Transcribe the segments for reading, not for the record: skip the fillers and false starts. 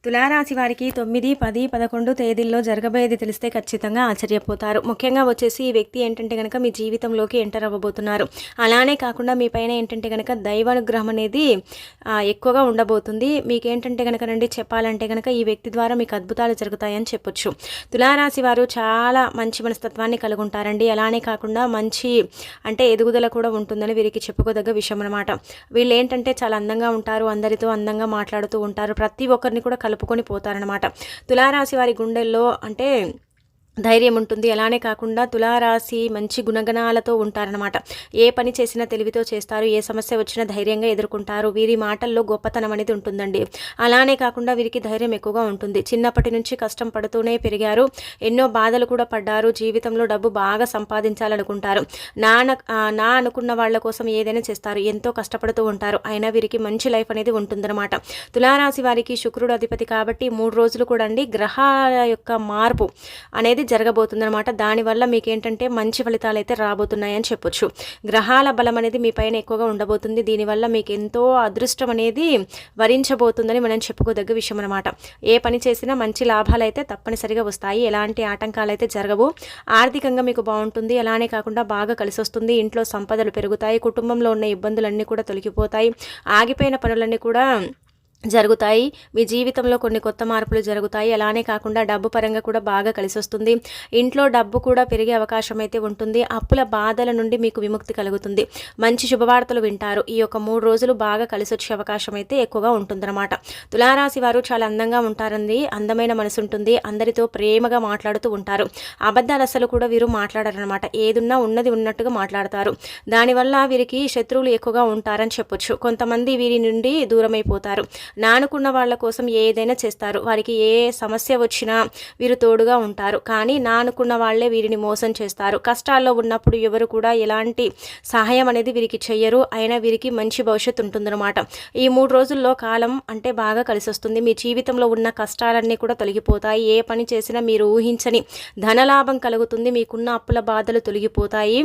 తులారాశి వారికి 9, 10, 11 తేదీల్లో జరగబోయేది తెలిస్తే ఖచ్చితంగా ఆశ్చర్యపోతారు. ముఖ్యంగా వచ్చేసి ఈ వ్యక్తి ఏంటంటే గనక మీ జీవితంలోకి ఎంటర్ అవ్వబోతున్నారు. అలానే కాకుండా మీ పైన ఏంటంటే గనక దైవానుగ్రహం అనేది ఎక్కువగా ఉండబోతుంది. మీకేంటంటే గనక రండి చెప్పాలంటే గనక ఈ వ్యక్తి ద్వారా మీకు అద్భుతాలు జరుగుతాయని చెప్పొచ్చు. తులారాశి వారు చాలా మంచి మనస్తత్వాన్ని కలిగి ఉంటారండి. అలానే కాకుండా మంచి అంటే ఎదుగుదల కూడా ఉంటుందని వీరికి చెప్పుకోదగ్గ విషయం అనమాట. వీళ్ళు ఏంటంటే చాలా అందంగా ఉంటారు, అందరితో అందంగా మాట్లాడుతూ ఉంటారు, ప్రతి ఒక్కరిని కూడా కలుపుకొని పోతారనమాట. తులారాశి వారి గుండెల్లో అంటే ధైర్యం ఉంటుంది. అలానే కాకుండా తులారాశి మంచి గుణగణాలతో ఉంటారనమాట. ఏ పని చేసినా తెలివితో చేస్తారు, ఏ సమస్య వచ్చినా ధైర్యంగా ఎదుర్కొంటారు. వీరి మాటల్లో గొప్పతనం అనేది ఉంటుందండి. అలానే కాకుండా వీరికి ధైర్యం ఎక్కువగా ఉంటుంది. చిన్నప్పటి నుంచి కష్టం పడుతూనే పెరిగారు, ఎన్నో బాధలు కూడా పడ్డారు. జీవితంలో డబ్బు బాగా సంపాదించాలనుకుంటారు. నా అనుకున్న వాళ్ళ కోసం ఏదైనా చేస్తారు, ఎంతో కష్టపడుతూ ఉంటారు. అయినా వీరికి మంచి లైఫ్ అనేది ఉంటుందన్నమాట. తులారాశి వారికి శుక్రుడు అధిపతి కాబట్టి 3 రోజులు కూడా అండి గ్రహాల యొక్క మార్పు అనేది జరగబోతుందన్నమాట. దానివల్ల మీకు ఏంటంటే మంచి ఫలితాలు అయితే రాబోతున్నాయని చెప్పొచ్చు. గ్రహాల బలం అనేది మీ పైన ఎక్కువగా ఉండబోతుంది. దీనివల్ల మీకు ఎంతో అదృష్టం అనేది వరించబోతుందని మనం చెప్పుకోదగ్గ విషయం అనమాట. ఏ పని చేసినా మంచి లాభాలు అయితే తప్పనిసరిగా వస్తాయి. ఎలాంటి ఆటంకాలు అయితే జరగవు. ఆర్థికంగా మీకు బాగుంటుంది. అలానే కాకుండా బాగా కలిసి వస్తుంది. ఇంట్లో సంపదలు పెరుగుతాయి. కుటుంబంలో ఉన్న ఇబ్బందులన్నీ కూడా తొలగిపోతాయి. ఆగిపోయిన పనులన్నీ కూడా జరుగుతాయి. మీ జీవితంలో కొన్ని కొత్త మార్పులు జరుగుతాయి. అలానే కాకుండా డబ్బు పరంగా కూడా బాగా కలిసి వస్తుంది. ఇంట్లో డబ్బు కూడా పెరిగే అవకాశం అయితే ఉంటుంది. అప్పుల బాధల నుండి మీకు విముక్తి కలుగుతుంది. మంచి శుభవార్తలు వింటారు. ఈ యొక్క 3 రోజులు బాగా కలిసి వచ్చే అవకాశం అయితే ఎక్కువగా ఉంటుందన్నమాట. తులారాశి వారు చాలా అందంగా ఉంటారండి. అందమైన మనసు ఉంటుంది. అందరితో ప్రేమగా మాట్లాడుతూ ఉంటారు. అబద్ధాలు అసలు కూడా వీరు మాట్లాడారనమాట. ఏదున్నా ఉన్నది ఉన్నట్టుగా మాట్లాడతారు. దానివల్ల వీరికి శత్రువులు ఎక్కువగా ఉంటారని చెప్పొచ్చు. కొంతమంది వీరి నుండి దూరం అయిపోతారు. నానుకున్న వాళ్ళ కోసం ఏదైనా చేస్తారు. వారికి ఏ సమస్య వచ్చినా వీరు తోడుగా ఉంటారు. కానీ నానుకున్న వాళ్ళే వీరిని మోసం చేస్తారు. కష్టాల్లో ఉన్నప్పుడు ఎవరు కూడా ఎలాంటి సహాయం అనేది వీరికి చెయ్యరు. అయినా వీరికి మంచి భవిష్యత్తు ఉంటుందన్నమాట. ఈ 3 రోజుల్లో కాలం అంటే బాగా కలిసి వస్తుంది. మీ జీవితంలో ఉన్న కష్టాలన్నీ కూడా తొలగిపోతాయి. ఏ పని చేసినా మీరు ఊహించని ధనలాభం కలుగుతుంది. మీకున్న అప్పుల బాధలు తొలగిపోతాయి.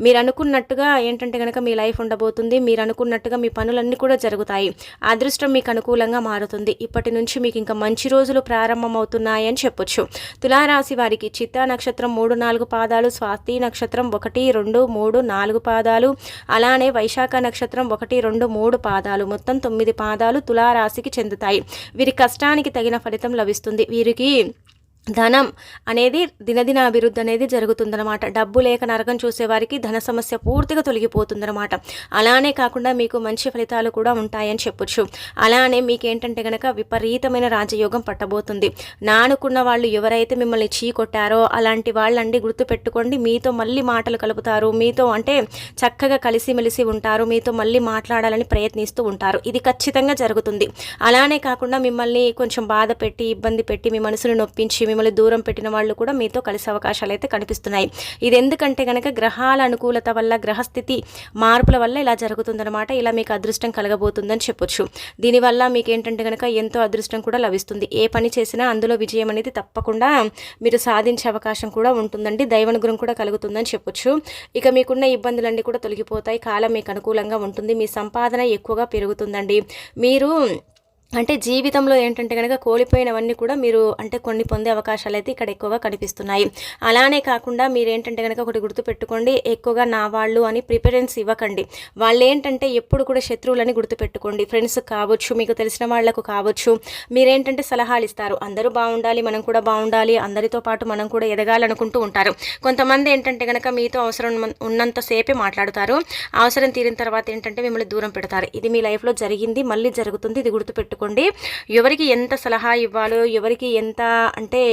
మీరు అనుకున్నట్టుగా ఏంటంటే కనుక మీ లైఫ్ ఉండబోతుంది. మీరు అనుకున్నట్టుగా మీ పనులన్నీ కూడా జరుగుతాయి. అదృష్టం మీకు అనుకూలంగా మారుతుంది. ఇప్పటి నుంచి మీకు ఇంకా మంచి రోజులు ప్రారంభమవుతున్నాయని చెప్పొచ్చు. తులారాశి వారికి చిత్తా నక్షత్రం 3, 4 పాదాలు, స్వాతి నక్షత్రం 1, 2, 3, 4 పాదాలు, అలానే వైశాఖ నక్షత్రం 1, 2, 3 పాదాలు, మొత్తం 9 పాదాలు తులారాశికి చెందుతాయి. వీరి కష్టానికి తగిన ఫలితం లభిస్తుంది. వీరికి ధనం అనేది దినదిన అభివృద్ధి అనేది జరుగుతుందన్నమాట. డబ్బు లేక నరకం చూసేవారికి ధన సమస్య పూర్తిగా తొలగిపోతుందన్నమాట. అలానే కాకుండా మీకు మంచి ఫలితాలు కూడా ఉంటాయని చెప్పొచ్చు. అలానే మీకు ఏంటంటే కనుక విపరీతమైన రాజయోగం పట్టబోతుంది. నానుకున్న వాళ్ళు ఎవరైతే మిమ్మల్ని చీకొట్టారో అలాంటి వాళ్ళండి గుర్తుపెట్టుకోండి. మీతో మళ్ళీ మాటలు కలుపుతారు. మీతో అంటే చక్కగా కలిసిమెలిసి ఉంటారు. మీతో మళ్ళీ మాట్లాడాలని ప్రయత్నిస్తూ ఉంటారు. ఇది ఖచ్చితంగా జరుగుతుంది. అలానే కాకుండా మిమ్మల్ని కొంచెం బాధ పెట్టి ఇబ్బంది పెట్టి మీ మనసును నొప్పించి మిమ్మల్ని దూరం పెట్టిన వాళ్ళు కూడా మీతో కలిసే అవకాశాలు అయితే కనిపిస్తున్నాయి. ఇది ఎందుకంటే కనుక గ్రహాల అనుకూలత వల్ల, గ్రహస్థితి మార్పుల వల్ల ఇలా జరుగుతుందన్నమాట. ఇలా మీకు అదృష్టం కలగబోతుందని చెప్పొచ్చు. దీనివల్ల మీకు ఏంటంటే కనుక ఎంతో అదృష్టం కూడా లభిస్తుంది. ఏ పని చేసినా అందులో విజయం అనేది తప్పకుండా మీరు సాధించే అవకాశం కూడా ఉంటుందండి. దైవానుగ్రహం కూడా కలుగుతుందని చెప్పొచ్చు. ఇక మీకున్న ఇబ్బందులన్నీ కూడా తొలగిపోతాయి. కాలం మీకు అనుకూలంగా ఉంటుంది. మీ సంపాదన ఎక్కువగా పెరుగుతుందండి. మీరు అంటే జీవితంలో ఏంటంటే కనుక కోల్పోయినవన్నీ కూడా మీరు అంటే కొన్ని పొందే అవకాశాలు అయితే ఇక్కడ ఎక్కువగా కనిపిస్తున్నాయి. అలానే కాకుండా మీరు ఏంటంటే కనుక ఒకటి గుర్తుపెట్టుకోండి, ఎక్కువగా నా వాళ్ళు అని ప్రిఫరెన్స్ ఇవ్వకండి. వాళ్ళు ఏంటంటే ఎప్పుడు కూడా శత్రువులని గుర్తుపెట్టుకోండి. ఫ్రెండ్స్ కావచ్చు, మీకు తెలిసిన వాళ్లకు కావచ్చు, మీరేంటంటే సలహాలు ఇస్తారు. అందరూ బాగుండాలి, మనం కూడా బాగుండాలి, అందరితో పాటు మనం కూడా ఎదగాలనుకుంటూ ఉంటారు. కొంతమంది ఏంటంటే కనుక మీతో అవసరం ఉన్నంతసేపే మాట్లాడుతారు. అవసరం తీరిన తర్వాత ఏంటంటే మిమ్మల్ని దూరం పెడతారు. ఇది మీ లైఫ్లో జరిగింది, మళ్ళీ జరుగుతుంది. ఇది గుర్తుపెట్టుకోండి. ఎవరికి ఎంత సలహా ఇవ్వాలో, ఎవరికి ఎంత అంటే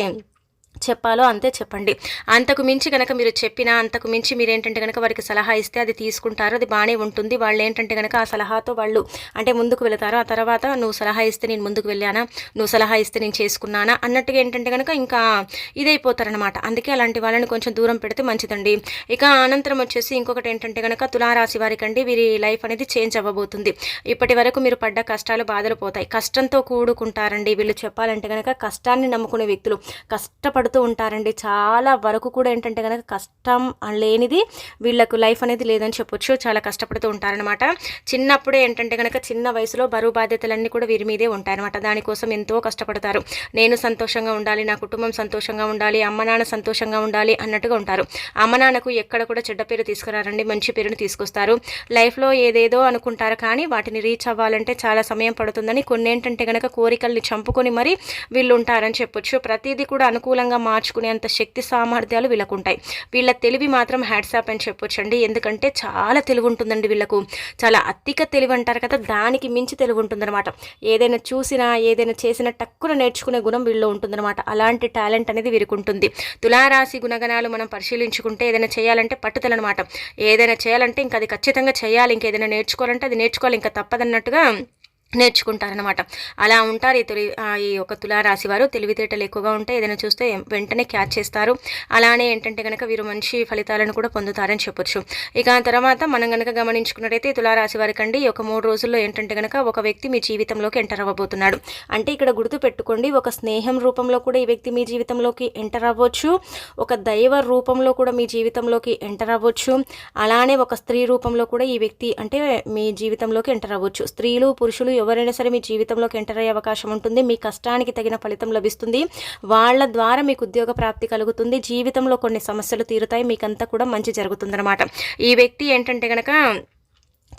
చెప్పాలో అంతే చెప్పండి. అంతకు మించి కనుక మీరు చెప్పినా, అంతకు మించి మీరు ఏంటంటే కనుక వారికి సలహా ఇస్తే అది తీసుకుంటారు. అది బాగానే ఉంటుంది. వాళ్ళు ఏంటంటే కనుక ఆ సలహాతో వాళ్ళు అంటే ముందుకు వెళతారు. ఆ తర్వాత నువ్వు సలహా ఇస్తే నేను ముందుకు వెళ్ళానా, నువ్వు సలహా ఇస్తే నేను చేసుకున్నానా అన్నట్టుగా ఏంటంటే కనుక ఇంకా ఇదైపోతారనమాట. అందుకే అలాంటి వాళ్ళని కొంచెం దూరం పెడితే మంచిదండి. ఇక అనంతరం వచ్చేసి ఇంకొకటి ఏంటంటే కనుక తులారాశి వారికండి వీరి లైఫ్ అనేది చేంజ్ అవ్వబోతుంది. ఇప్పటి వరకు మీరు పడ్డ కష్టాలు, బాధలు పోతాయి. కష్టంతో కూడుకుంటారండి వీళ్ళు. చెప్పాలంటే కనుక కష్టాన్ని నమ్ముకునే వ్యక్తులు, కష్టపడు కష్టపడుతూ ఉంటారండి. చాలా వరకు కూడా ఏంటంటే కనుక కష్టం లేనిది వీళ్ళకు లైఫ్ అనేది లేదని చెప్పొచ్చు. చాలా కష్టపడుతూ ఉంటారనమాట. చిన్నప్పుడే ఏంటంటే కనుక చిన్న వయసులో బరువు బాధ్యతలన్నీ కూడా వీరి మీదే ఉంటాయన్నమాట. దానికోసం ఎంతో కష్టపడతారు. నేను సంతోషంగా ఉండాలి, నా కుటుంబం సంతోషంగా ఉండాలి, అమ్మ నాన్న సంతోషంగా ఉండాలి అన్నట్టుగా ఉంటారు. అమ్మ నాన్నకు ఎక్కడ కూడా చెడ్డ పేరు తీసుకురారండి, మంచి పేరుని తీసుకొస్తారు. లైఫ్లో ఏదేదో అనుకుంటారు కానీ వాటిని రీచ్ అవ్వాలంటే చాలా సమయం పడుతుందని కొన్ని ఏంటంటే కనుక కోరికల్ని చంపుకొని మరి వీళ్ళు ఉంటారని చెప్పొచ్చు. ప్రతిదీ కూడా అనుకూలంగా మార్చుకునేంత శక్తి సామర్థ్యాలు వీళ్ళకు ఉంటాయి. వీళ్ళ తెలివి మాత్రం హ్యాట్సాప్ అని చెప్పొచ్చు అండి. ఎందుకంటే చాలా తెలివి ఉంటుందండి వీళ్ళకు. చాలా అధిక తెలివి అంటారు కదా, దానికి మించి తెలివి ఉంటుందన్నమాట. ఏదైనా చూసినా ఏదైనా చేసినా టక్కున నేర్చుకునే గుణం వీళ్ళు ఉంటుందన్నమాట. అలాంటి టాలెంట్ అనేది వీరికి ఉంటుంది. తులారాశి గుణగణాలు మనం పరిశీలించుకుంటే ఏదైనా చేయాలంటే పట్టుదల అనమాట. ఏదైనా చేయాలంటే ఇంకా అది ఖచ్చితంగా చేయాలి, ఇంకేదైనా నేర్చుకోవాలంటే అది నేర్చుకోవాలి, ఇంకా తప్పదన్నట్టుగా నేర్చుకుంటారనమాట. అలా ఉంటారు ఈ ఒక తులారాశి వారు. తెలివితేటలు ఎక్కువగా ఉంటే ఏదైనా చూస్తే వెంటనే క్యాచ్ చేస్తారు. అలానే ఏంటంటే కనుక వీరు మంచి ఫలితాలను కూడా పొందుతారని చెప్పొచ్చు. ఇక తర్వాత మనం కనుక గమనించుకున్నట్టయితే తులారాశి వారికి అండి ఒక 3 రోజుల్లో ఏంటంటే కనుక ఒక వ్యక్తి మీ జీవితంలోకి ఎంటర్ అవ్వబోతున్నాడు. అంటే ఇక్కడ గుర్తు పెట్టుకోండి, ఒక స్నేహం రూపంలో కూడా ఈ వ్యక్తి మీ జీవితంలోకి ఎంటర్ అవ్వచ్చు, ఒక దైవ రూపంలో కూడా మీ జీవితంలోకి ఎంటర్ అవ్వచ్చు, అలానే ఒక స్త్రీ రూపంలో కూడా ఈ వ్యక్తి అంటే మీ జీవితంలోకి ఎంటర్ అవ్వచ్చు. స్త్రీలు పురుషులు ఎవరైనా సరే మీ జీవితంలోకి ఎంటర్ అయ్యే అవకాశం ఉంటుంది. మీ కష్టానికి తగిన ఫలితం లభిస్తుంది. వాళ్ళ ద్వారా మీకు ఉద్యోగ ప్రాప్తి కలుగుతుంది. జీవితంలో కొన్ని సమస్యలు తీరుతాయి. మీకంతా కూడా మంచి జరుగుతుందన్నమాట. ఈ వ్యక్తి ఏంటంటే కనుక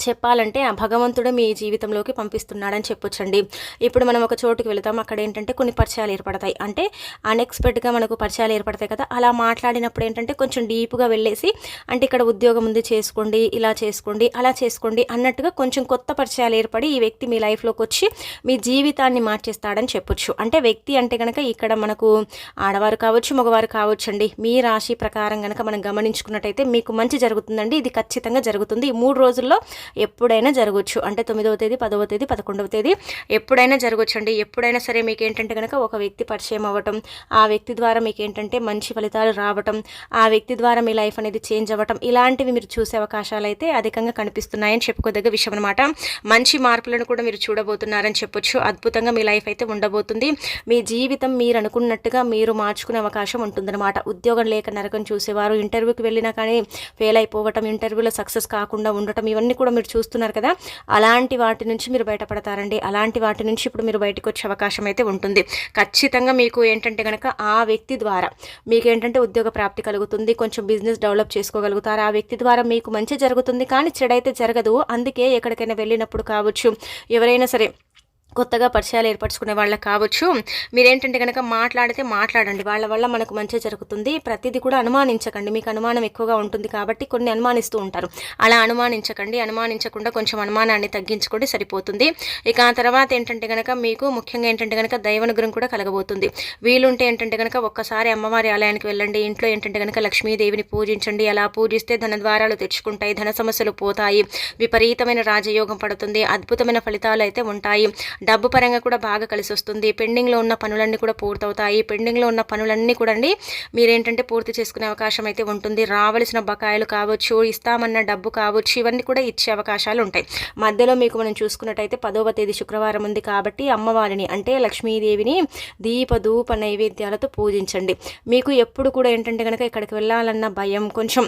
చెప్పాలంటే ఆ భగవంతుడు మీ జీవితంలోకి పంపిస్తున్నాడని చెప్పొచ్చండి. ఇప్పుడు మనం ఒక చోటుకి వెళతాం, అక్కడ ఏంటంటే కొన్ని పరిచయాలు ఏర్పడతాయి. అంటే అన్ఎక్స్పెక్ట్గా మనకు పరిచయాలు ఏర్పడతాయి కదా, అలా మాట్లాడినప్పుడు ఏంటంటే కొంచెం డీప్గా వెళ్ళేసి అంటే ఇక్కడ ఉద్యోగం ఉంది చేసుకోండి, ఇలా చేసుకోండి, అలా చేసుకోండి అన్నట్టుగా కొంచెం కొత్త పరిచయాలు ఏర్పడి ఈ వ్యక్తి మీ లైఫ్లోకి వచ్చి మీ జీవితాన్ని మార్చేస్తాడని చెప్పొచ్చు. అంటే వ్యక్తి అంటే కనుక ఇక్కడ మనకు ఆడవారు కావచ్చు, మగవారు కావచ్చు అండి. మీ రాశి ప్రకారం కనుక మనం గమనించుకున్నట్టయితే మీకు మంచి జరుగుతుందండి. ఇది ఖచ్చితంగా జరుగుతుంది. ఈ 3 రోజుల్లో ఎప్పుడైనా జరగవచ్చు. అంటే 9వ తేదీ, 10వ తేదీ, 11వ తేదీ ఎప్పుడైనా జరగవచ్చు అండి. ఎప్పుడైనా సరే మీకు ఏంటంటే కనుక ఒక వ్యక్తి పరిచయం అవ్వటం, ఆ వ్యక్తి ద్వారా మీకు ఏంటంటే మంచి ఫలితాలు రావటం, ఆ వ్యక్తి ద్వారా మీ లైఫ్ అనేది చేంజ్ అవ్వటం, ఇలాంటివి మీరు చూసే అవకాశాలు అయితే అధికంగా కనిపిస్తున్నాయని చెప్పుకోదగ్గ విషయం అనమాట. మంచి మార్పులను కూడా మీరు చూడబోతున్నారని చెప్పొచ్చు. అద్భుతంగా మీ లైఫ్ అయితే ఉండబోతుంది. మీ జీవితం మీరు అనుకున్నట్టుగా మీరు మార్చుకునే అవకాశం ఉంటుందన్నమాట. ఉద్యోగం లేక నరకం చూసేవారు, ఇంటర్వ్యూకి వెళ్ళినా కానీ ఫెయిల్ అయిపోవటం, ఇంటర్వ్యూలో సక్సెస్ కాకుండా ఉండటం, ఇవన్నీ కూడా మీరు చూస్తున్నారు కదా, అలాంటి వాటి నుంచి మీరు బయటపడతారండి. అలాంటి వాటి నుంచి ఇప్పుడు మీరు బయటకు వచ్చే అవకాశం అయితే ఉంటుంది. ఖచ్చితంగా మీకు ఏంటంటే కనుక ఆ వ్యక్తి ద్వారా మీకు ఏంటంటే ఉద్యోగ ప్రాప్తి కలుగుతుంది. కొంచెం బిజినెస్ డెవలప్ చేసుకోగలుగుతారు. ఆ వ్యక్తి ద్వారా మీకు మంచి జరుగుతుంది, కానీ చెడైతే జరగదు. అందుకే ఎక్కడికైనా వెళ్ళినప్పుడు కావచ్చు, ఎవరైనా సరే కొత్తగా పరిచయాలు ఏర్పరచుకునే వాళ్ళకి కావచ్చు, మీరేంటంటే కనుక మాట్లాడండి. వాళ్ళ వల్ల మనకు మంచి జరుగుతుంది. ప్రతిదీ కూడా అనుమానించకండి. మీకు అనుమానం ఎక్కువగా ఉంటుంది కాబట్టి కొన్ని అనుమానిస్తూ ఉంటారు. అలా అనుమానించకండి. అనుమానించకుండా కొంచెం అనుమానాన్ని తగ్గించుకోండి, సరిపోతుంది. ఇక ఆ తర్వాత ఏంటంటే కనుక మీకు ముఖ్యంగా ఏంటంటే కనుక దైవానుగ్రహం కూడా కలగబోతుంది. వీలుంటే ఏంటంటే కనుక ఒక్కసారి అమ్మవారి ఆలయానికి వెళ్ళండి. ఇంట్లో ఏంటంటే కనుక లక్ష్మీదేవిని పూజించండి. అలా పూజిస్తే ధన ద్వారాలు తెచ్చుకుంటాయి, ధన సమస్యలు పోతాయి, విపరీతమైన రాజయోగం పడుతుంది, అద్భుతమైన ఫలితాలు అయితే ఉంటాయి. డబ్బు పరంగా కూడా బాగా కలిసి వస్తుంది. పెండింగ్లో ఉన్న పనులన్నీ కూడా పూర్తవుతాయి. పెండింగ్లో ఉన్న పనులన్నీ కూడా అండి మీరేంటంటే పూర్తి చేసుకునే అవకాశం అయితే ఉంటుంది. రావాల్సిన బకాయిలు కావచ్చు, ఇస్తామన్న డబ్బు కావచ్చు, ఇవన్నీ కూడా ఇచ్చే అవకాశాలు ఉంటాయి. మధ్యలో మీకు మనం చూసుకున్నట్టయితే 10వ తేదీ శుక్రవారం ఉంది కాబట్టి అమ్మవారిని అంటే లక్ష్మీదేవిని దీపధూప నైవేద్యాలతో పూజించండి. మీకు ఎప్పుడు కూడా ఏంటంటే కనుక ఇక్కడికి వెళ్ళాలన్న భయం కొంచెం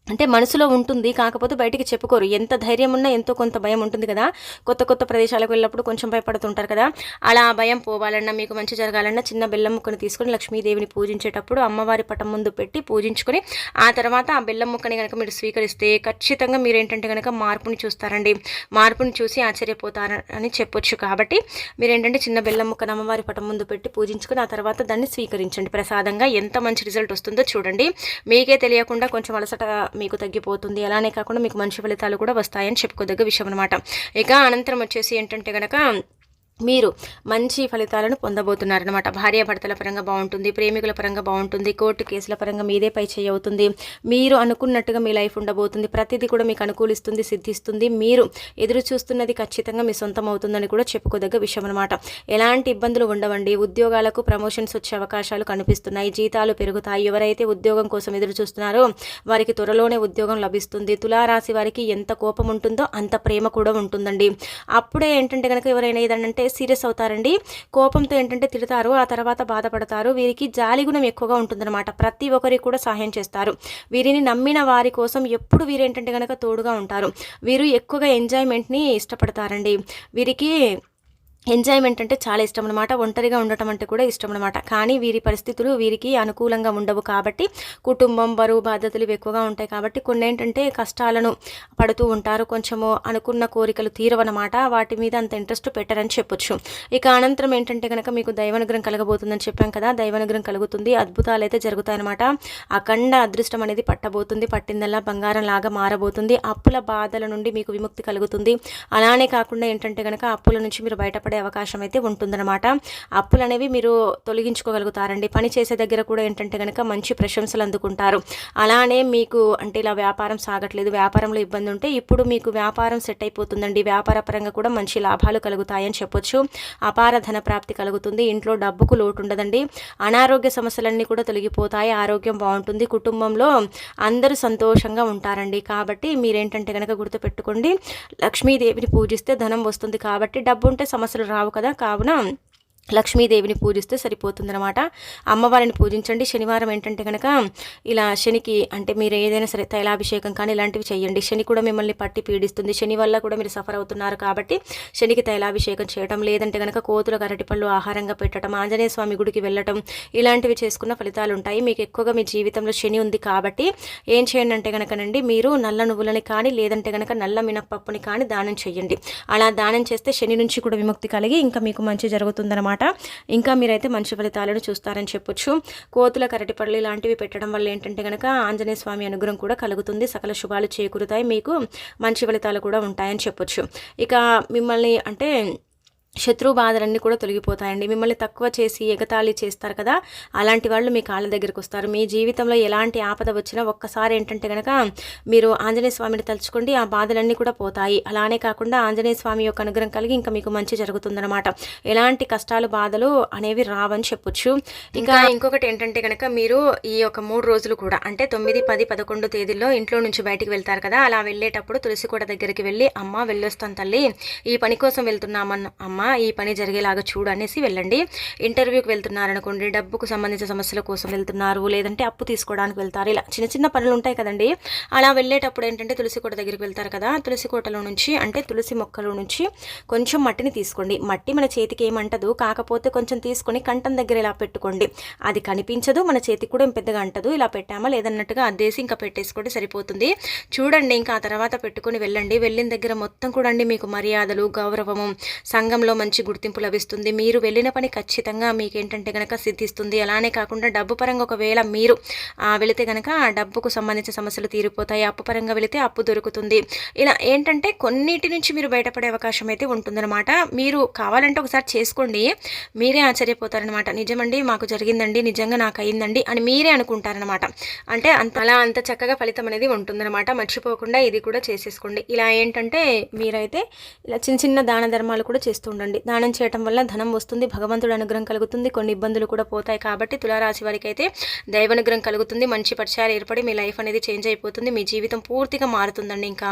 అంటే మనసులో ఉంటుంది, కాకపోతే బయటికి చెప్పుకోరు. ఎంత ధైర్యం ఉన్నా ఎంతో కొంత భయం ఉంటుంది కదా. కొత్త ప్రదేశాలకు వెళ్ళినప్పుడు కొంచెం భయపడుతుంటారు కదా. అలా భయం పోవాలన్నా మీకు మంచి జరగాలన్నా చిన్న బెల్లం ముక్కని తీసుకొని లక్ష్మీదేవిని పూజించేటప్పుడు అమ్మవారి పటం ముందు పెట్టి పూజించుకొని ఆ తర్వాత ఆ బెల్లం ముక్కని కనుక మీరు స్వీకరిస్తే ఖచ్చితంగా మీరు ఏంటంటే కనుక మార్పుని చూస్తారండి. మార్పుని చూసి ఆశ్చర్యపోతారని చెప్పొచ్చు. కాబట్టి మీరు ఏంటంటే చిన్న బెల్లం ముక్కని అమ్మవారి పటం ముందు పెట్టి పూజించుకొని ఆ తర్వాత దాన్ని స్వీకరించండి ప్రసాదంగా. ఎంత మంచి రిజల్ట్ వస్తుందో చూడండి. మీకే తెలియకుండా కొంచెం అలసట మీకు తగ్గిపోతుంది. అలానే కాకుండా మీకు మంచి ఫలితాలు కూడా వస్తాయని చెప్పుకోదగ్గ విషయం అనమాట. ఇక అనంతరం వచ్చేసి ఏంటంటే కనుక మీరు మంచి ఫలితాలను పొందబోతున్నారనమాట. భార్యాభర్తల పరంగా బాగుంటుంది, ప్రేమికుల పరంగా బాగుంటుంది, కోర్టు కేసుల పరంగా మీదే పై చేయి అవుతుంది. మీరు అనుకున్నట్టుగా మీ లైఫ్ ఉండబోతుంది. ప్రతిదీ కూడా మీకు అనుకూలిస్తుంది, సిద్ధిస్తుంది. మీరు ఎదురు చూస్తున్నది ఖచ్చితంగా మీ సొంతం అవుతుందని కూడా చెప్పుకోదగ్గ విషయం అనమాట. ఎలాంటి ఇబ్బందులు ఉండవండి. ఉద్యోగాలకు ప్రమోషన్స్ వచ్చే అవకాశాలు కనిపిస్తున్నాయి, జీతాలు పెరుగుతాయి. ఎవరైతే ఉద్యోగం కోసం ఎదురు చూస్తున్నారో వారికి త్వరలోనే ఉద్యోగం లభిస్తుంది. తులారాశి వారికి ఎంత కోపం ఉంటుందో అంత ప్రేమ కూడా ఉంటుందండి. అప్పుడే ఏంటంటే కనుక ఎవరైనా ఏదంటే సీరియస్ అవుతారండి. కోపంతో ఏంటంటే తిడతారు, ఆ తర్వాత బాధపడతారు. వీరికి జాలి గుణం ఎక్కువగా ఉంటుందన్నమాట. ప్రతి ఒక్కరికి కూడా సహాయం చేస్తారు. వీరిని నమ్మిన వారి కోసం ఎప్పుడు వీరేంటంటే గనక తోడుగా ఉంటారు. వీరు ఎక్కువగా ఎంజాయ్మెంట్ని ఇష్టపడతారండి. వీరికి ఎంజాయ్మెంట్ అంటే చాలా ఇష్టం అనమాట. ఒంటరిగా ఉండటం అంటే కూడా ఇష్టం అనమాట. కానీ వీరి పరిస్థితులు వీరికి అనుకూలంగా ఉండవు కాబట్టి, కుటుంబం, బరువు బాధ్యతలు ఇవి ఎక్కువగా ఉంటాయి కాబట్టి కొన్నేంటంటే కష్టాలను పడుతూ ఉంటారు. కొంచెము అనుకున్న కోరికలు తీరవనమాట. వాటి మీద అంత ఇంట్రెస్ట్ పెట్టరని చెప్పొచ్చు. ఇక అనంతరం ఏంటంటే కనుక మీకు దైవానుగ్రహం కలగబోతుందని చెప్పాం కదా, దైవానుగ్రహం కలుగుతుంది. అద్భుతాలు అయితే జరుగుతాయన్నమాట. అఖండ అదృష్టం అనేది పట్టబోతుంది. పట్టిందల్లా బంగారం లాగా మారబోతుంది. అప్పుల బాధల నుండి మీకు విముక్తి కలుగుతుంది. అలానే కాకుండా ఏంటంటే కనుక అప్పుల నుంచి మీరు బయటపడే అవకాశం అయితే ఉంటుందన్నమాట. అప్పులు అనేవి మీరు తొలగించుకోగలుగుతారండి. పని చేసే దగ్గర కూడా ఏంటంటే కనుక మంచి ప్రశంసలు అందుకుంటారు. అలానే మీకు అంటే ఇలా వ్యాపారం సాగట్లేదు, వ్యాపారంలో ఇబ్బంది ఉంటే ఇప్పుడు మీకు వ్యాపారం సెట్ అయిపోతుందండి. వ్యాపార పరంగా కూడా మంచి లాభాలు కలుగుతాయని చెప్పొచ్చు. అపార ధన ప్రాప్తి కలుగుతుంది. ఇంట్లో డబ్బుకు లోటు ఉండదండి. అనారోగ్య సమస్యలన్నీ కూడా తొలగిపోతాయి. ఆరోగ్యం బాగుంటుంది. కుటుంబంలో అందరూ సంతోషంగా ఉంటారండి. కాబట్టి మీరేంటంటే కనుక గుర్తుపెట్టుకోండి, లక్ష్మీదేవిని పూజిస్తే ధనం వస్తుంది. కాబట్టి డబ్బు ఉంటే సమస్యలు రావు కదా, కావున లక్ష్మీదేవిని పూజిస్తే సరిపోతుందన్నమాట. అమ్మవారిని పూజించండి. శనివారం ఏంటంటే కనుక ఇలా శనికి అంటే మీరు ఏదైనా సరే తైలాభిషేకం కానీ ఇలాంటివి చేయండి. శని కూడా మిమ్మల్ని పట్టి పీడిస్తుంది. శని వల్ల కూడా మీరు సఫర్ అవుతున్నారు కాబట్టి శనికి తైలాభిషేకం చేయడం, లేదంటే కనుక కోతులకు అరటిపళ్ళు ఆహారంగా పెట్టడం, ఆంజనేయ స్వామి గుడికి వెళ్ళటం, ఇలాంటివి చేసుకున్న ఫలితాలు ఉంటాయి. మీకు ఎక్కువగా మీ జీవితంలో శని ఉంది కాబట్టి ఏం చేయండి అంటే కనుకనండి, మీరు నల్ల నువ్వులని కానీ లేదంటే కనుక నల్ల మినప్పప్పుని కానీ దానం చేయండి. అలా దానం చేస్తే శని నుంచి కూడా విముక్తి కలిగి ఇంకా మీకు మంచి జరుగుతుందన్నమాట. ఇంకా మీరైతే మంచి ఫలితాలను చూస్తారని చెప్పొచ్చు. కోతుల అరటిపళ్ళు ఇలాంటివి పెట్టడం వల్ల ఏంటంటే కనుక ఆంజనేయ స్వామి అనుగ్రహం కూడా కలుగుతుంది. సకల శుభాలు చేకూరుతాయి. మీకు మంచి ఫలితాలు కూడా ఉంటాయని చెప్పొచ్చు. ఇక మిమ్మల్ని అంటే శత్రు బాధలన్నీ కూడా తొలగిపోతాయండి. మిమ్మల్ని తక్కువ చేసి ఎగతాళి చేస్తారు కదా, అలాంటి వాళ్ళు మీ కాళ్ళ దగ్గరికి వస్తారు. మీ జీవితంలో ఎలాంటి ఆపద వచ్చినా ఒక్కసారి ఏంటంటే కనుక మీరు ఆంజనేయ స్వామిని తలుచుకోండి, ఆ బాధలన్నీ కూడా పోతాయి. అలానే కాకుండా ఆంజనేయ స్వామి యొక్క అనుగ్రహం కలిగి ఇంకా మీకు మంచి జరుగుతుందన్నమాట. ఎలాంటి కష్టాలు బాధలు అనేవి రావని చెప్పొచ్చు. ఇంకా ఇంకొకటి ఏంటంటే కనుక మీరు ఈ యొక్క 3 రోజులు కూడా అంటే 9, 10, 11 తేదీల్లో ఇంట్లో నుంచి బయటికి వెళ్తారు కదా, అలా వెళ్ళేటప్పుడు తులసి కోట దగ్గరికి వెళ్ళి అమ్మ వెళ్ళొస్తాను తల్లి, ఈ పని కోసం వెళ్తున్నామన్న అమ్మ ఈ పని జరిగేలాగా చూడు అనేసి వెళ్ళండి. ఇంటర్వ్యూకి వెళ్తున్నారనుకోండి, డబ్బుకు సంబంధించిన సమస్యల కోసం వెళ్తున్నారు, లేదంటే అప్పు తీసుకోవడానికి వెళ్తారు, ఇలా చిన్న చిన్న పనులు ఉంటాయి కదండి. అలా వెళ్ళేటప్పుడు ఏంటంటే తులసి కోట దగ్గరికి వెళ్తారు కదా, తులసి కోటలో నుంచి అంటే తులసి మొక్కలో నుంచి కొంచెం మట్టిని తీసుకోండి. మట్టి మన చేతికి ఏమంటదు, కాకపోతే కొంచెం తీసుకొని కంఠం దగ్గర ఇలా పెట్టుకోండి. అది కనిపించదు, మన చేతికి కూడా పెద్దగా అంటదు. ఇలా పెట్టామా లేదన్నట్టుగా అద్దేసి ఇంకా పెట్టేసుకోండి, సరిపోతుంది. చూడండి, ఇంకా ఆ తర్వాత పెట్టుకొని వెళ్ళండి. వెళ్ళిన దగ్గర మొత్తం కూడా అండి మీకు మర్యాదలు, గౌరవము, సంఘంలో మంచి గుర్తింపు లభిస్తుంది. మీరు వెళ్ళిన పని ఖచ్చితంగా మీకు ఏంటంటే కనుక సిద్ధిస్తుంది. అలానే కాకుండా డబ్బు పరంగా ఒకవేళ మీరు వెళితే కనుక ఆ డబ్బుకు సంబంధించిన సమస్యలు తీరిపోతాయి. అప్పు పరంగా వెళితే అప్పు దొరుకుతుంది. ఇలా ఏంటంటే కొన్నిటి నుంచి మీరు బయటపడే అవకాశం అయితే ఉంటుందన్నమాట. మీరు కావాలంటే ఒకసారి చేసుకోండి, మీరే ఆశ్చర్యపోతారనమాట. నిజమండి మాకు జరిగిందండి, నిజంగా నాకు అయిందండి అని మీరే అనుకుంటారనమాట. అంటే అంత చక్కగా ఫలితం అనేది ఉంటుందన్నమాట. మర్చిపోకుండా ఇది కూడా చేసేసుకోండి. ఇలా ఏంటంటే మీరైతే ఇలా చిన్న చిన్న దాన ధర్మాలు కూడా చేస్తూ ఉండండి. దానం చేయటం వల్ల ధనం వస్తుంది, భగవంతుడి అనుగ్రహం కలుగుతుంది, కొన్ని ఇబ్బందులు కూడా పోతాయి. కాబట్టి తులారాశి వారికి అయితే దైవానుగ్రహం కలుగుతుంది, మంచి పరిచయాలు ఏర్పడి మీ లైఫ్ అనేది చేంజ్ అయిపోతుంది, మీ జీవితం పూర్తిగా మారుతుందండి. ఇంకా